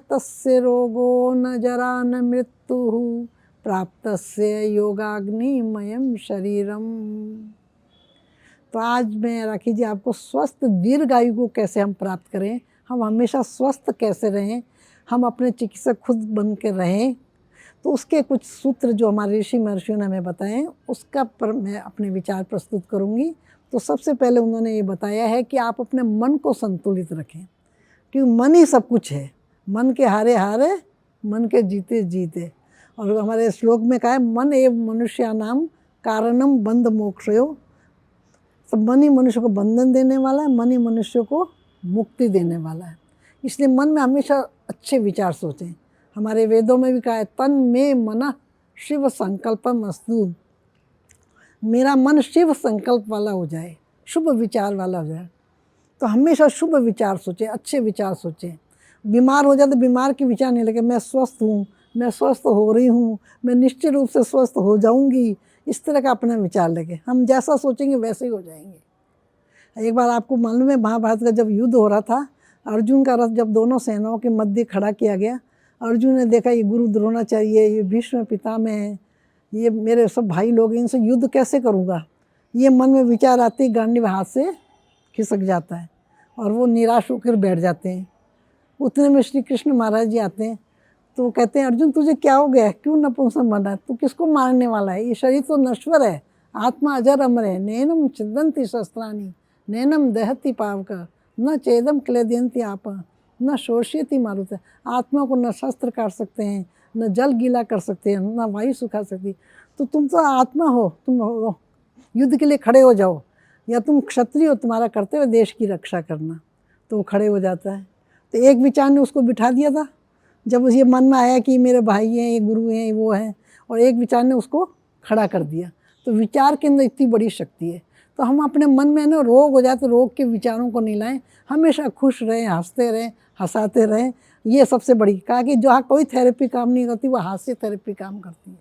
तस्य रोगो न जरा न मृत्यु प्राप्तस्य योगाग्निमयम शरीरम। तो आज मैं राखी जी आपको स्वस्थ दीर्घायु को कैसे हम प्राप्त करें, हम हमेशा स्वस्थ कैसे रहें, हम अपने चिकित्सक खुद बन के रहें, तो उसके कुछ सूत्र जो हमारे ऋषि महर्षियों ने हमें बताए उसका पर मैं अपने विचार प्रस्तुत करूंगी। तो सबसे पहले उन्होंने ये बताया है कि आप अपने मन को संतुलित रखें, क्योंकि मन ही सब कुछ है। मन के हारे हारे, मन के जीते जीते। और हमारे श्लोक में कहा है मन एव मनुष्यानाम कारणम बंध मोक्षयो। तो मन ही मनुष्य को बंधन देने वाला है, मन ही मनुष्य को मुक्ति देने वाला है। इसलिए मन में हमेशा अच्छे विचार सोचें। हमारे वेदों में भी कहा है तन में मन शिव संकल्पम अस्तु। मेरा मन शिव संकल्प वाला हो जाए, शुभ विचार वाला हो जाए। तो हमेशा शुभ विचार सोचें, अच्छे विचार सोचें। बीमार हो जाए तो बीमार के विचार नहीं लगे, मैं स्वस्थ हूँ, मैं स्वस्थ हो रही हूँ, मैं निश्चित रूप से स्वस्थ हो जाऊँगी, इस तरह का अपना विचार लगे। हम जैसा सोचेंगे वैसे ही हो जाएंगे। एक बार आपको मालूम है महाभारत का जब युद्ध हो रहा था, अर्जुन का रथ जब दोनों सेनाओं के मध्य खड़ा किया गया, अर्जुन ने देखा ये गुरु द्रोणाचार्य, ये भीष्म पितामह हैं, ये मेरे सब भाई लोग, इनसे युद्ध कैसे करूँगा। ये मन में विचार आते ही गांडीव हाथ से खिसक जाता है और वो निराश होकर बैठ जाते हैं। उतने में श्री कृष्ण महाराज जी आते हैं, तो वो कहते हैं अर्जुन तुझे क्या हो गया, क्यों नपुंसक बना, तू किसको मारने वाला है, ये शरीर तो नश्वर है, आत्मा अजर अमर है। नैनम छिदंती शस्त्राणी नैनम दहती पावक न चेदम क्लेदयंती आप न शोष्यति मारुत। आत्मा को न शस्त्र काट सकते हैं, न जल गीला कर सकते हैं, न वायु सुखा सकती। तो तुम तो आत्मा हो, तुम युद्ध के लिए खड़े हो जाओ, या तुम क्षत्रिय हो, तुम्हारा कर्तव्य देश की रक्षा करना। तो वो खड़े हो जाता है। तो एक विचार ने उसको बिठा दिया था, जब ये मन में आया कि मेरे भाई हैं, ये गुरु हैं, वो हैं, और एक विचार ने उसको खड़ा कर दिया। तो विचार के अंदर इतनी बड़ी शक्ति है। तो हम अपने मन में ना रोग हो जाए तो रोग के विचारों को नहीं लाएं, हमेशा खुश रहें, हंसते रहें, हंसाते रहें। ये सबसे बड़ी कहा कि जहाँ कोई थेरेपी काम नहीं करती वह हास्य थेरेपी काम करती है।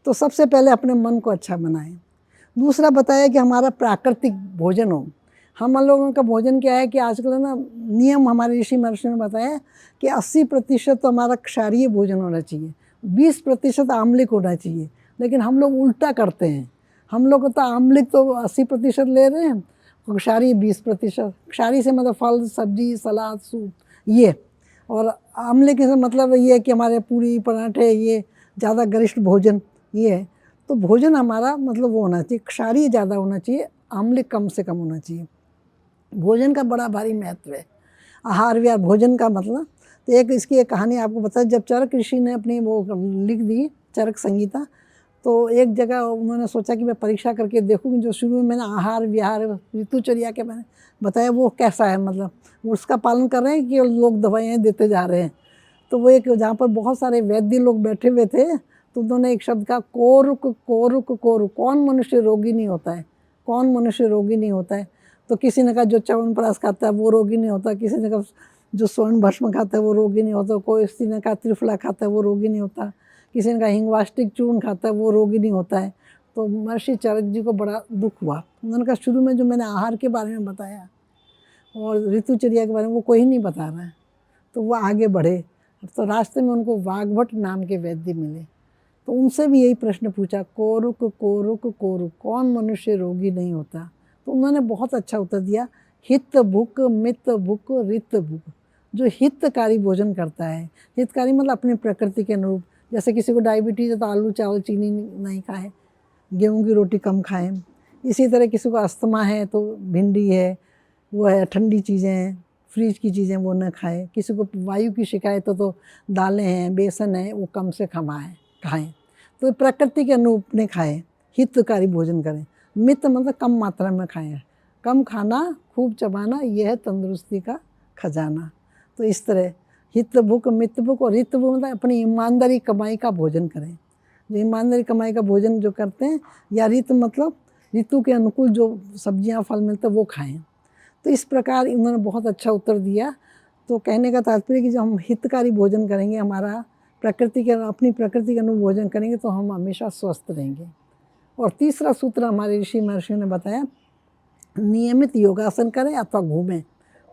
तो सबसे पहले अपने मन को अच्छा बनाएं। दूसरा बताया कि हमारा प्राकृतिक भोजन हो। हम लोगों का भोजन क्या है कि आजकल ना नियम हमारे ऋषि महर्षि ने बताया कि 80% तो हमारा क्षारीय भोजन होना चाहिए, 20% आम्लिक होना चाहिए। लेकिन हम लोग उल्टा करते हैं, हम लोग तो आम्लिक तो 80% ले रहे हैं, क्षारीय 20%। क्षारीय से मतलब फल सब्जी सलाद सूप ये, और आम्लिक से मतलब ये है कि हमारे पूरी पराठे ये ज़्यादा गरिष्ठ भोजन ये है। तो भोजन हमारा मतलब वो होना चाहिए, क्षारीय ज़्यादा होना चाहिए, आम्लिक कम से कम होना चाहिए। भोजन का बड़ा भारी महत्व है। आहार विहार भोजन का मतलब, तो एक इसकी एक कहानी आपको बता। जब चरक ऋषि ने अपनी वो लिख दी चरक संहिता, तो एक जगह उन्होंने सोचा कि मैं परीक्षा करके देखूँ, जो शुरू में मैंने आहार विहार ऋतुचर्या के मैंने बताया वो कैसा है, मतलब उसका पालन कर रहे हैं कि लोग दवाइयाँ देते जा रहे हैं। तो वो एक जहाँ पर बहुत सारे वैद्य लोग बैठे हुए थे, तो उन्होंने एक शब्द कहा कोरुक कोरुक कोरुक। कौन मनुष्य रोगी नहीं होता है, कौन मनुष्य रोगी नहीं होता है। तो किसी ने कहा जो च्यवनप्राश खाता है वो रोगी नहीं होता, किसी ने कहा जो स्वर्ण भस्म खाता है वो रोगी नहीं होता, कोई किसी ने कहा त्रिफला खाता है वो रोगी नहीं होता, किसी ने कहा हिंगवाष्टिक चूर्ण खाता है वो रोगी नहीं होता है। तो महर्षि चरक जी को बड़ा दुख हुआ। उन्होंने कहा शुरू में जो मैंने आहार के बारे में बताया और ऋतुचर्या के बारे में वो कोई नहीं बता रहा है। तो वो आगे बढ़े, तो रास्ते में उनको वाग्भट नाम के वैद्य मिले। तो उनसे भी यही प्रश्न पूछा कोरुक कोरुक कोरुक, कौन मनुष्य रोगी नहीं होता। तो उन्होंने बहुत अच्छा उत्तर दिया, हित भुक मित भुक रित भुक। जो हितकारी भोजन करता है, हितकारी मतलब अपनी प्रकृति के अनुरूप। जैसे किसी को डायबिटीज़ है तो आलू चावल चीनी नहीं खाएं, गेहूं की रोटी कम खाएं। इसी तरह किसी को अस्थमा है तो भिंडी है, वो है ठंडी चीज़ें हैं, फ्रिज की चीज़ें वो न खाएं। किसी को वायु की शिकायत हो तो दालें हैं, बेसन है, वो कम से खाएं। तो प्रकृति के अनुरूप ने खाएं, हितकारी भोजन करें। मित मतलब कम मात्रा में खाएं, कम खाना खूब चबाना, यह है तंदुरुस्ती का खजाना। तो इस तरह हित भुक मित भुक और रित भुक मतलब अपनी ईमानदारी कमाई का भोजन करें। जो ईमानदारी कमाई का भोजन जो करते हैं, या रित मतलब ऋतु के अनुकूल जो सब्जियां फल मिलते हैं वो खाएं। तो इस प्रकार इन्होंने बहुत अच्छा उत्तर दिया। तो कहने का तात्पर्य कि जब हम हितकारी भोजन करेंगे, हमारा अपनी प्रकृति के अनुरूप भोजन करेंगे तो हम हमेशा स्वस्थ रहेंगे। और तीसरा सूत्र हमारे ऋषि महर्षियों ने बताया, नियमित योगासन करें अथवा घूमें।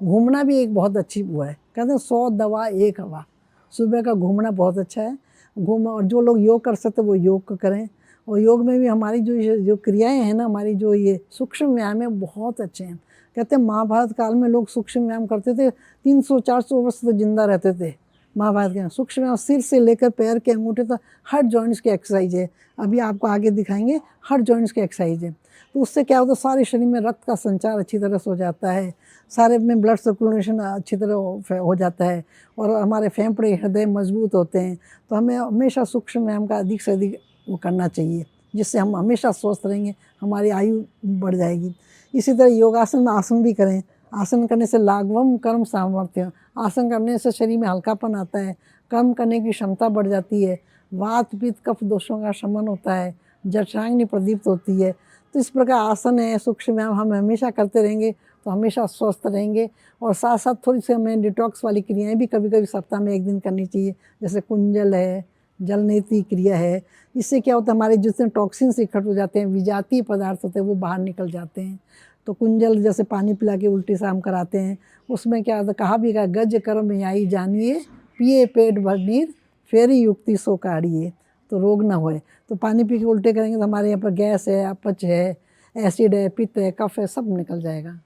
घूमना भी एक बहुत अच्छी वो है, कहते हैं 100 दवा 1 हवा। सुबह का घूमना बहुत अच्छा है। और जो लोग योग कर सकते वो योग करें। और योग में भी हमारी जो क्रियाएं हैं ना, हमारी जो ये सूक्ष्म व्यायाम है बहुत अच्छे हैं। कहते हैं महाभारत काल में लोग सूक्ष्म व्यायाम करते थे, 300-400 वर्ष तो जिंदा रहते थे। महाभारत के सूक्ष्म व्यायाम सिर से लेकर पैर के अंगूठे तक हर जॉइंट्स की एक्सरसाइज है। अभी आपको आगे दिखाएंगे, हर जॉइंट्स की एक्सरसाइज है। तो उससे क्या होता है, सारे शरीर में रक्त का संचार अच्छी तरह से हो जाता है, सारे में ब्लड सर्कुलेशन अच्छी तरह हो जाता है, और हमारे फेफड़े हृदय मजबूत होते हैं। तो हमें हमेशा सूक्ष्म व्यायाम का अधिक से अधिक वो करना चाहिए, जिससे हम हमेशा स्वस्थ रहेंगे, हमारी आयु बढ़ जाएगी। इसी तरह योगासन में आसन भी करें। आसन करने से लाघवम कर्म सामर्थ्य, आसन करने से शरीर में हल्कापन आता है, कर्म करने की क्षमता बढ़ जाती है, वात पित्त कफ दोषों का शमन होता है, जठराग्नि प्रदीप्त होती है। तो इस प्रकार आसन है, सूक्ष्म व्यायाम हम हमेशा करते रहेंगे तो हमेशा स्वस्थ रहेंगे। और साथ साथ थोड़ी सी हमें डिटॉक्स वाली क्रियाएं भी कभी कभी सप्ताह में 1 दिन करनी चाहिए, जैसे कुंजल है, जलनेती क्रिया है। इससे क्या होता है, हमारे जितने टॉक्सिन्स इकट्ठे हो जाते हैं, विजातीय पदार्थ होते हैं, वो बाहर निकल जाते हैं। तो कुंजल जैसे पानी पिला के उल्टी साम कराते हैं, उसमें क्या होता है, कहा भी का गज कर्म आई जानिए, पिए पेट भर नीर, फेरी युक्ति सो काढ़िए, तो रोग ना होए। तो पानी पी के उल्टे करेंगे तो हमारे यहाँ पर गैस है, अपच है, एसिड है, पित्त है, कफ है, सब निकल जाएगा।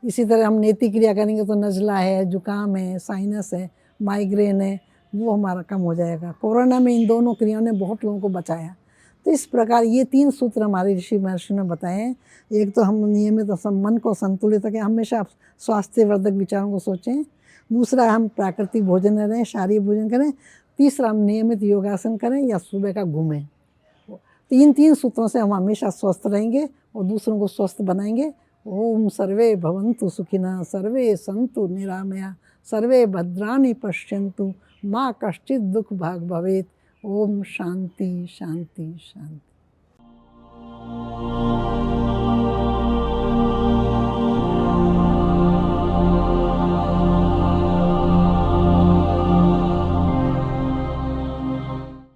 इसी तरह हम नेति क्रिया करेंगे तो नज़ला है, जुकाम है, साइनस है, माइग्रेन है, वो हमारा कम हो जाएगा। कोरोना में इन दोनों क्रियाओं ने बहुत लोगों को बचाया। तो इस प्रकार ये 3 सूत्र हमारे ऋषि महर्षि ने बताए हैं। एक तो हम नियमित मन को संतुलित रखें, हमेशा स्वास्थ्यवर्धक विचारों को सोचें। दूसरा, हम प्राकृतिक भोजन करें, शारीरिक भोजन करें। तीसरा, हम नियमित योगासन करें या सुबह का घूमें। 3 सूत्रों से हम हमेशा स्वस्थ रहेंगे और दूसरों को स्वस्थ बनाएंगे। ओम सर्वे भवन्तु सुखिनः, सर्वे सन्तु निरामया, सर्वे भद्राणि पश्यन्तु, माँ कश्चित् दुःख भाग् भवेत्। ओम शांति शांति शांति।